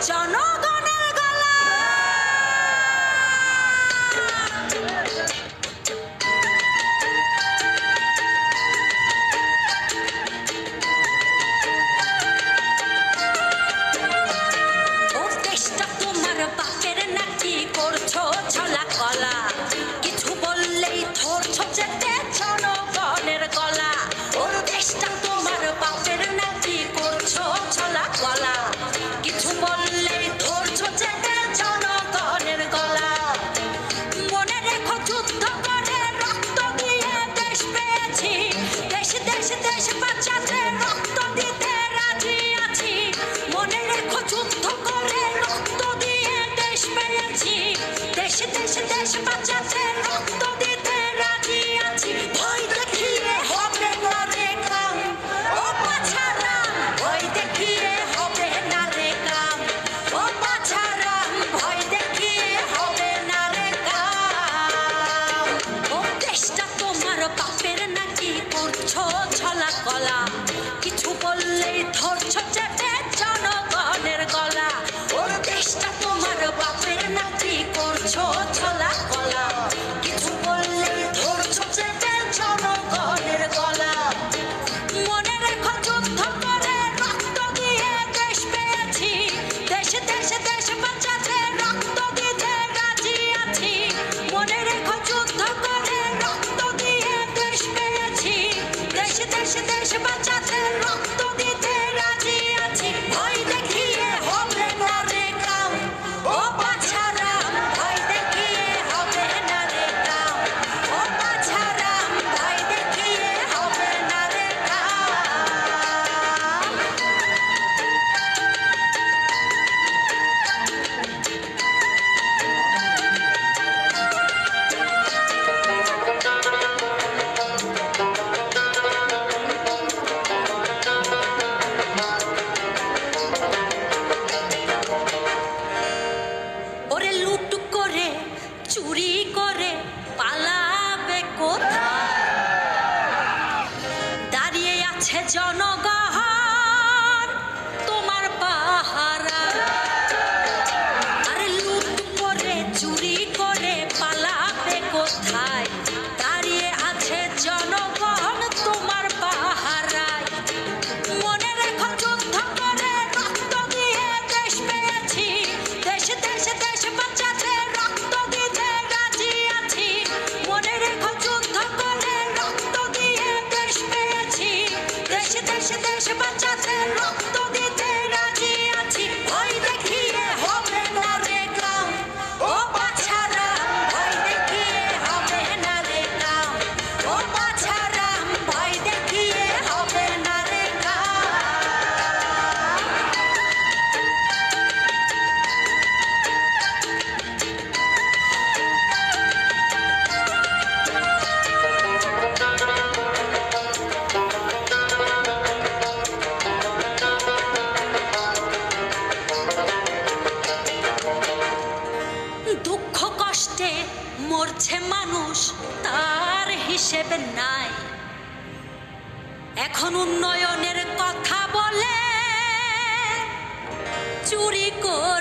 জনগণের গলা। ও দেশটা তোমার বাপের নাকি করছো ছলা কলা, কিছু বললেই ধরছো যেতে জনগণের গলা। ও দেশটা তোমার বাপের নাকি করছো ছলা কলা, কিছু বললেই ধরছো যেতে জনগণের গলা। মনে রেখো যুদ্ধ করে রক্ত দিয়ে দেশ পেয়েছি, দেশ দেশ দেশ বাঁচাতে রক্ত দিতে রাজি আছি। মনে রেখো যুদ্ধ করে রক্ত দিয়ে দেশ পেয়েছি, দেশ দেশ দেশ বাঁচাতে রক্ত দিতে রাজি আছি। ভয় দেখিয়ে হবে না রে কাম, ও বাছারাম, ভয় দেখিয়ে হবে না রে কাম, ও বাছারাম, ভয় দেখিয়ে হবে না রে কাম। ও দেশটা তোমার বাপের নাকি করছো ছলা কলা, কিছু বললেই ধরছো চেপে জনগণের গলা। ও দেশটা তোমার বাপের নাকি করছো ছলা কলা, কিছু বললেই ধরছো চেপে জনগণের গলা। মনে রেখো যুদ্ধ করে রক্ত দিয়ে দেশ পেয়েছি, দেশ দেশ দেশ বাঁচাতে রক্ত দিতে রাজি আছি। মনে রেখো যুদ্ধ করে রক্ত দিয়ে দেশ পেয়েছি, দেশ দেশ দেশ বাঁচাতে রক্ত দিতে রাজি আছি। ভয় দেখিয়ে হবে না রে কাম, ও বাছারাম, ভয় দেখিয়ে হবে না রে কাম, ও বাছারাম, ভয় দেখিয়ে হবে না রে কাম। ওরে লুট করে চুরি করে পালাবে কোথায়, দাঁড়িয়ে আছে জনগণ তোমার পাহারা। আরে লুট করে চুরি করে পালাবে কোথায়, দাঁড়িয়ে আছে জনগণ তোমার পাহারায়। মনে রেখো যুদ্ধ করে রক্ত দিয়ে দেশ পেয়েছি, দেশ দেশ দেশ বাঁচাতে রক্ত দিতে রাজি আছি। মনে রেখো যুদ্ধ করে রক্ত দিয়ে দেশ পেয়েছি, দেশ দেশ দেশ বাঁচাতে রক্ত দিতে রাজি আছি। ভয় দেখিয়ে হবে না রে কাম, ও বাছারাম, ভয় দেখিয়ে হবে না রে কাম, ও বাছারাম, ভয় দেখিয়ে হবে না রে কাম। দুঃখ কষ্টে মরছে মানুষ, তার হিসেব নাই। এখন উন্নয়নের কথা বলে চুরি করে